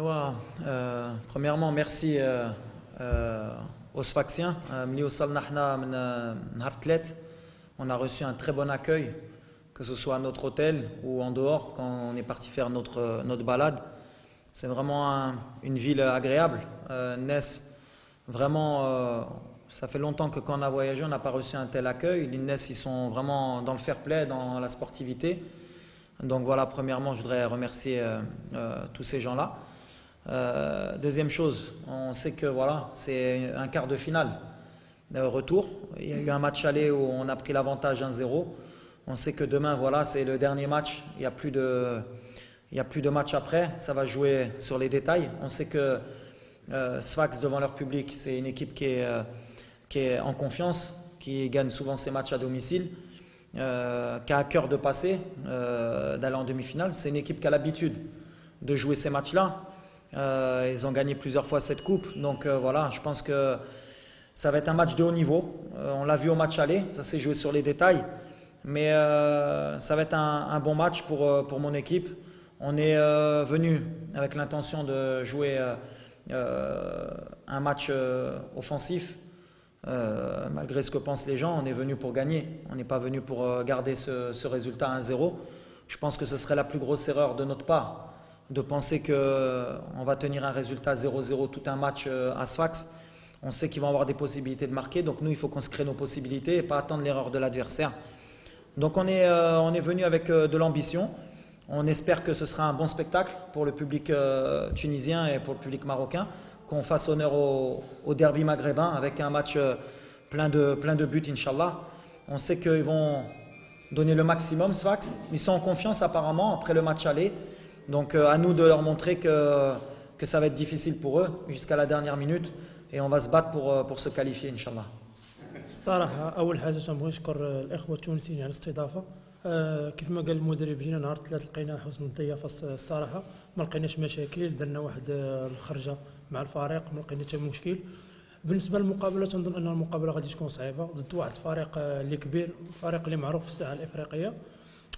Alors, premièrement, merci aux Sfaxiens. On a reçu un très bon accueil, que ce soit à notre hôtel ou en dehors, quand on est parti faire notre balade. C'est vraiment une ville agréable. Ness, vraiment, ça fait longtemps que quand on a voyagé, on n'a pas reçu un tel accueil. Les Ness, ils sont vraiment dans le fair play, dans la sportivité. Donc voilà, premièrement, je voudrais remercier tous ces gens-là. Deuxième chose, on sait que voilà, c'est un quart de finale retour. Il y a eu un match aller où on a pris l'avantage 1-0. On sait que demain, voilà, c'est le dernier match. Il n'y a plus de match après. Ça va jouer sur les détails. On sait que Sfax, devant leur public, c'est une équipe qui est en confiance, qui gagne souvent ses matchs à domicile, qui a à cœur de passer, d'aller en demi-finale. C'est une équipe qui a l'habitude de jouer ces matchs-là. Ils ont gagné plusieurs fois cette coupe. Donc voilà, je pense que ça va être un match de haut niveau. On l'a vu au match aller, ça s'est joué sur les détails. Mais ça va être un bon match pour mon équipe. On est venu avec l'intention de jouer un match offensif. Malgré ce que pensent les gens, on est venu pour gagner. On n'est pas venu pour garder ce résultat 1-0. Je pense que ce serait la plus grosse erreur de notre part, de penser qu'on va tenir un résultat 0-0 tout un match à Sfax. On sait qu'ils vont avoir des possibilités de marquer, donc nous, il faut qu'on se crée nos possibilités et pas attendre l'erreur de l'adversaire. Donc on est venu avec de l'ambition. On espère que ce sera un bon spectacle pour le public tunisien et pour le public marocain, qu'on fasse honneur au derby maghrébin avec un match plein de buts, Inch'Allah. On sait qu'ils vont donner le maximum, Sfax. Ils sont en confiance apparemment après le match aller. Donc à nous de leur montrer que ça va être difficile pour eux jusqu'à la dernière minute et on va se battre pour se qualifier, Inch'Allah. الصراحة أول حاجة تنبغي نشكر الإخوة التونسيين على الاستضافة. كيف ما قال المدرب جينا نهار الثلاث لقينا حسن الضيافة الصراحة، ما لقيناش مشاكل، درنا واحد الخرجة مع الفريق، ما لقينا حتى مشكل. بالنسبة للمقابلة تنظن أن المقابلة غادي تكون صعيبة ضد واحد الفريق اللي كبير، فريق اللي معروف في الساحة الإفريقية،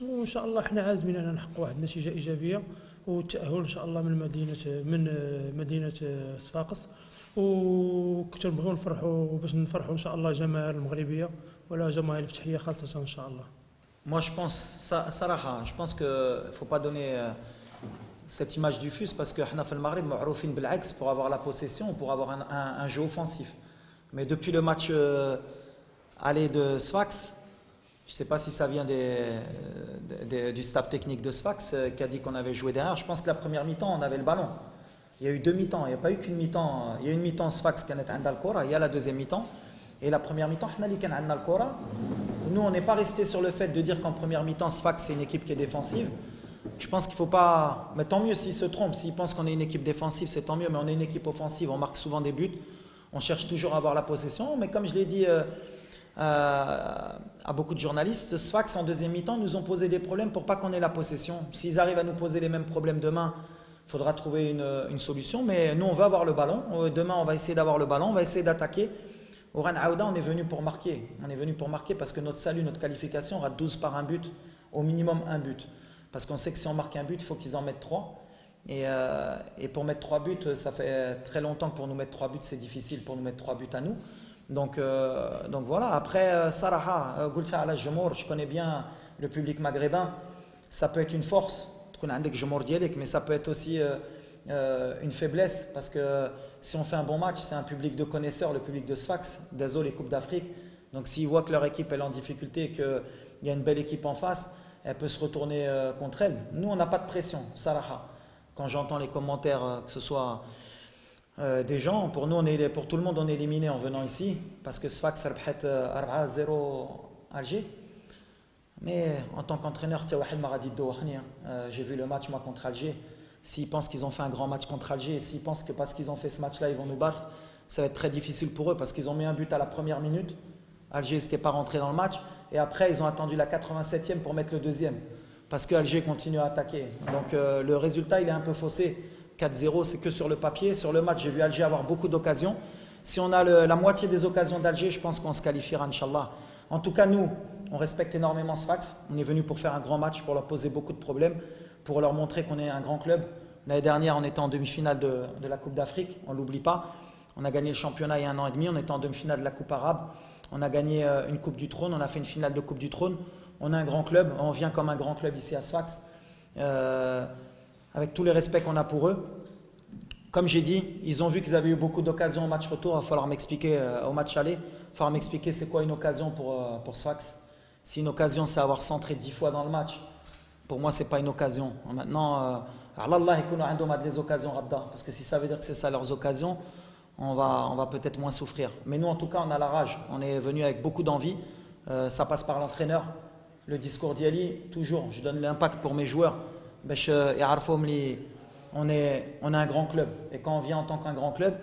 وإن شاء الله حنا عازمين أن نحقق واحد النتيجة إيجابية والتأهل إن شاء الله من مدينة صفاقس. وكنبغيو نفرحوا باش نفرحوا ان شاء الله الجماهير المغربيه ولا جماهير الفتحيه خاصه ان شاء الله. Moi je pense que faut pas donner cette image du fus parce que حنا في المغرب معروفين بالعكس pour avoir la possession, pour avoir un jeu offensif. Mais depuis le match aller de Sfax, je ne sais pas si ça vient du staff technique de Sfax qui a dit qu'on avait joué derrière. Je pense que la première mi-temps on avait le ballon. Il y a eu deux mi-temps, il n'y a pas eu qu'une mi-temps. Il y a une mi-temps Sfax qui a été le Kora, il y a la deuxième mi-temps. Et la première mi-temps, nous on n'est pas resté sur le fait de dire qu'en première mi-temps Sfax c'est une équipe qui est défensive. Je pense qu'il ne faut pas. Mais tant mieux s'ils se trompent, s'ils pensent qu'on est une équipe défensive, c'est tant mieux, mais on est une équipe offensive, on marque souvent des buts, on cherche toujours à avoir la possession. Mais comme je l'ai dit à beaucoup de journalistes, Sfax en deuxième mi-temps nous ont posé des problèmes pour pas qu'on ait la possession. S'ils arrivent à nous poser les mêmes problèmes demain, il faudra trouver une solution, mais nous on va avoir le ballon. Demain on va essayer d'avoir le ballon, on va essayer d'attaquer. Au Ran Aouda, on est venu pour marquer. On est venu pour marquer parce que notre salut, notre qualification rate 12 par un but, au minimum un but. Parce qu'on sait que si on marque un but, il faut qu'ils en mettent 3. Et pour mettre 3 buts, ça fait très longtemps que pour nous mettre 3 buts, c'est difficile pour nous mettre 3 buts à nous. Donc voilà, après Saraha, Goulsa Ala Jemour, je connais bien le public maghrébin, ça peut être une force. Mais ça peut être aussi une faiblesse parce que si on fait un bon match, c'est un public de connaisseurs, le public de Sfax, désolé, les Coupes d'Afrique. Donc s'ils voient que leur équipe est en difficulté et qu'il y a une belle équipe en face, elle peut se retourner contre elle. Nous, on n'a pas de pression, Saraha. Quand j'entends les commentaires, que ce soit des gens, pour nous, pour tout le monde, on est éliminé en venant ici parce que Sfax a fait 4-0 Alger. Mais en tant qu'entraîneur, j'ai vu le match moi contre Alger. S'ils pensent qu'ils ont fait un grand match contre Alger, s'ils pensent que parce qu'ils ont fait ce match-là, ils vont nous battre, ça va être très difficile pour eux parce qu'ils ont mis un but à la première minute. Alger n'était pas rentré dans le match. Et après, ils ont attendu la 87e pour mettre le deuxième parce que Alger continue à attaquer. Donc le résultat, il est un peu faussé. 4-0, c'est que sur le papier. Sur le match, j'ai vu Alger avoir beaucoup d'occasions. Si on a la moitié des occasions d'Alger, je pense qu'on se qualifiera, Inch'Allah. En tout cas, nous, on respecte énormément Sfax. On est venu pour faire un grand match, pour leur poser beaucoup de problèmes, pour leur montrer qu'on est un grand club, L'année dernière, on était en demi-finale de la Coupe d'Afrique, on ne l'oublie pas. On a gagné le championnat il y a 1 an et demi, on était en demi-finale de la Coupe arabe. On a gagné une Coupe du Trône, on a fait une finale de Coupe du Trône. On a un grand club, on vient comme un grand club ici à Sfax, avec tous les respects qu'on a pour eux. Comme j'ai dit, ils ont vu qu'ils avaient eu beaucoup d'occasions au match retour, il va falloir m'expliquer au match aller, il va falloir m'expliquer c'est quoi une occasion pour Sfax. Si une occasion c'est avoir centré 10 fois dans le match, pour moi c'est pas une occasion. Maintenant, Allah ils ont des occasions radda, parce que si ça veut dire que c'est ça leurs occasions, on va peut-être moins souffrir. Mais nous en tout cas on a la rage, on est venu avec beaucoup d'envie, ça passe par l'entraîneur. Le discours d'Yali, toujours, je donne l'impact pour mes joueurs. On est un grand club. Et quand on vient en tant qu'un grand club,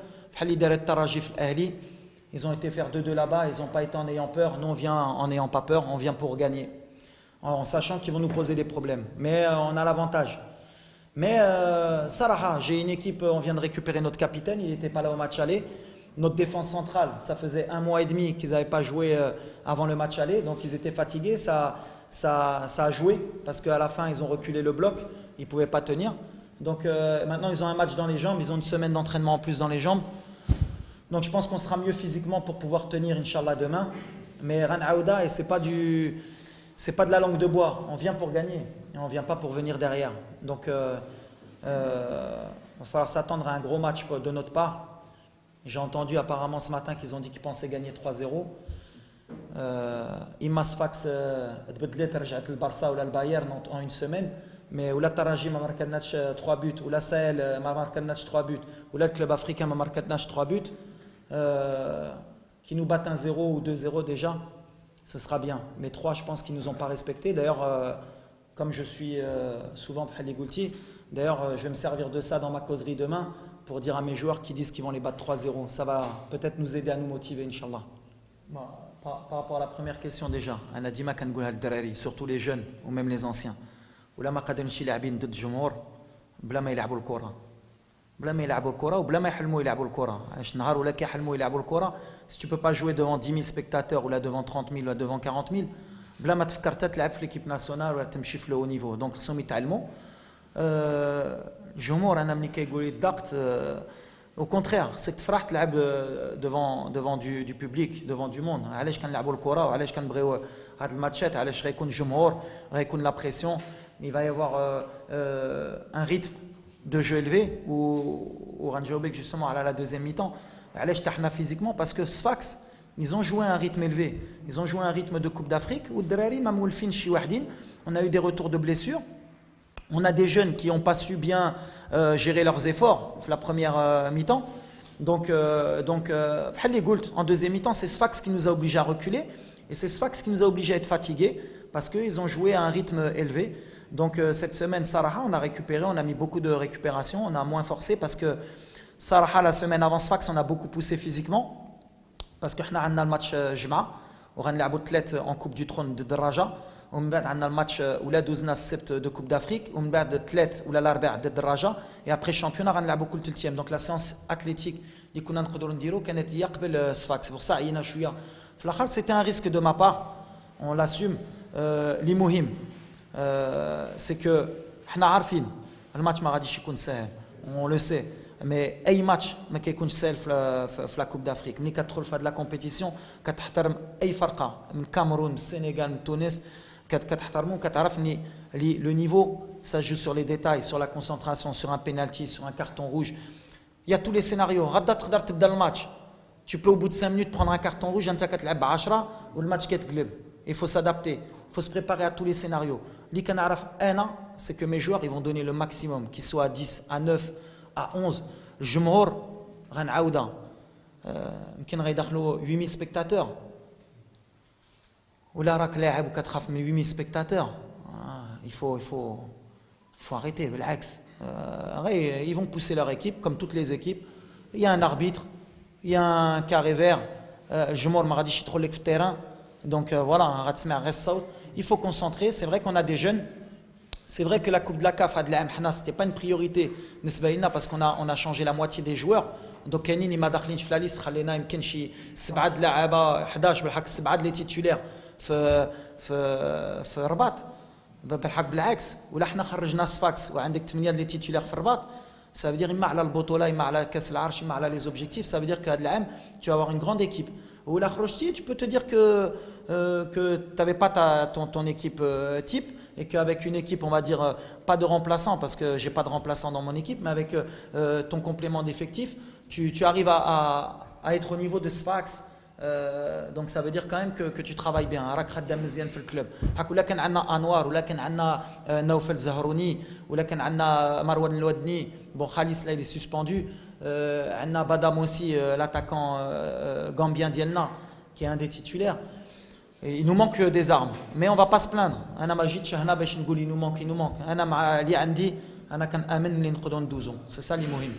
ils ont été faire 2-2 là-bas, ils n'ont pas été en ayant peur. Nous, on vient en n'ayant pas peur, on vient pour gagner. En sachant qu'ils vont nous poser des problèmes. Mais on a l'avantage. Mais Saraha, j'ai une équipe, on vient de récupérer notre capitaine, il n'était pas là au match aller. Notre défense centrale, ça faisait 1 mois et demi qu'ils n'avaient pas joué avant le match aller, donc ils étaient fatigués, ça a joué, parce qu'à la fin ils ont reculé le bloc, ils ne pouvaient pas tenir. Donc maintenant ils ont un match dans les jambes, ils ont une semaine d'entraînement en plus dans les jambes. Donc je pense qu'on sera mieux physiquement pour pouvoir tenir, Inch'Allah, demain. Mais Ran Aouda, et c'est pas de la langue de bois, on vient pour gagner, et on ne vient pas pour venir derrière. Donc il va falloir s'attendre à un gros match de notre part. J'ai entendu apparemment ce matin qu'ils ont dit qu'ils pensaient gagner 3-0. Imma Sfax تبدلت رجعت البارسا ولا البايرن en une semaine, mais ولا الترجي ما marquenatch 3 buts, ولا Sahel ما marquenatch 3 buts, ولا le club africain ما marquenatch 3 buts, qui nous battent 1-0 ou 2-0 déjà, ce sera bien. Mais 3, je pense qu'ils nous ont pas respecté. D'ailleurs, comme je suis souvent Fahli Goulti, d'ailleurs je vais me servir de ça dans ma causerie demain pour dire à mes joueurs qui disent qu'ils vont les battre 3-0. Ça va peut-être nous aider à nous motiver, Inch'Allah. Par rapport à la première question déjà, on a dit surtout les jeunes ou même les anciens. ولا ما قادرينش لاعبين ضد جمهور بلا ما يلعبوا الكره بلا ما يلعبوا الكره وبلا ما يحلموا يلعبوا الكره علاش نهار ولا كيحلموا يلعبوا الكره si tu peux pas jouer devant 10 000 spectateurs ou là devant 30 000 ou là devant 40 000 بلا ما تفكر تلعب في l'équipe nationale ولا تمشي في le haut niveau. Donc خصهم يتعلموا. الجمهور انا ملي كيقول لي الضغط au contraire, c'est que فرحت تلعب devant du public, devant du monde. علاش كنلعبوا الكره وعلاش كنبغيو هاد الماتشات علاش غيكون الجمهور غيكون la pression. Il va y avoir un rythme de jeu élevé où Ranjobek justement à la deuxième mi-temps. علاش تحنا physiquement parce que Sfax ils ont joué un rythme élevé. Ils ont joué un rythme de Coupe d'Afrique où الدراري ما مولفين شي واحدين. On a eu des retours de blessures. On a des jeunes qui n'ont pas su bien gérer leurs efforts la première mi-temps. Donc en deuxième mi-temps, c'est Sfax qui nous a obligés à reculer. Et c'est Sfax qui nous a obligés à être fatigués parce qu'ils ont joué à un rythme élevé. Donc cette semaine, Saraha, on a récupéré, on a mis beaucoup de récupération, on a moins forcé parce que Saraha, la semaine avant Sfax, on a beaucoup poussé physiquement. Parce qu'on a le match Jma, on a le en Coupe du Trône de Raja. ومن بعد عندنا الماتش ولا دوزنا السبت دو كوب دافريك ومن بعد الثلاث ولا الاربع ضد الرجاء اي ابري الشامبيون غنلعبوا كل ثلثيام. دونك لا سيونس اتليتيك اللي كنا نقدروا نديرو كانت هي قبل سفاكس بور سا عينا شويه في الاخر. سيتي ان ريسك دو ما بار اون لاسوم. اللي مهم سي كو حنا عارفين الماتش ما غاديش يكون سهل اون لو سي مي اي ماتش ما كيكونش سهل في لا كوب دافريك. ملي كتدخل في هاد لا كومبيتيسيون كتحترم اي فرقه من كاميرون من السنغال من تونس كتحترمو كتعرف ان le niveau ça joue sur les détails, sur la concentration, sur un penalty, sur un carton rouge. Il y a tous les scénarios. غدا تقدر تبدا الماتش, tu peux au bout de 5 minutes prendre un carton rouge, انت كتلعب ب 10 والماتش كيتقلب. Il faut s'adapter, il faut se préparer à tous les scénarios. اللي كنعرف انا c'est que mes joueurs ils vont donner le maximum, qu'ils soient à 10, à 9, à 11. الجمهور غنعاودها يمكن غيدخلوا 8000 spectateurs. ولا راك لاعب وكتخاف من 8000 spectateurs. Il faut arrêter. بالعكس ils vont pousser leur équipe comme toutes les équipes. Il y a un arbitre, il y a un carré vert. الجمهور ما غاديش يدخل لك في التيران. Donc voilà, غتسمع غير الصوت. Il faut concentrer. C'est vrai qu'on a des jeunes. C'est vrai que la Coupe de la CAF هاد العام حنا c'était pas une priorité بالنسبه لنا parce qu'on a changé la moitié des joueurs. Donc كاينين اللي ما داخلينش في لا ليست, خلينا يمكن شي 7 لاعبه 11 بالحق 7 لي تيتولير في رباط. بالحق بالعكس ولا حنا خرجنا صفاكس وعندك 8 اللي تيتولير في الرباط ça veut dire إما على البطولة إما على كأس العرش إما على les objectifs ça veut dire que هذا العام tu vas avoir une grande équipe ولا خرجتي tu peux te dire que tu n'avais pas ton équipe type et qu'avec une équipe on va dire pas de remplaçant parce que j'ai pas de remplaçant dans mon équipe mais avec ton complément d'effectif tu arrives à être au niveau de Sfax. Donc ça veut dire quand même que tu travailles bien راك خدام مزيان في الكلوب ولا كان عندنا انوار ولا كان عندنا نوفل زهروني ولا كان عندنا مروان الودني bon Khalis là il est suspendu عندنا Badam aussi l'attaquant gambien ديالنا qui est un des titulaires et il nous manque des armes mais on va pas se plaindre انا ما جيتش هنا باش نقول il nous manque انا مع اللي عندي انا كنامن اللي نقدروا ندوزو c'est ça اللي مهم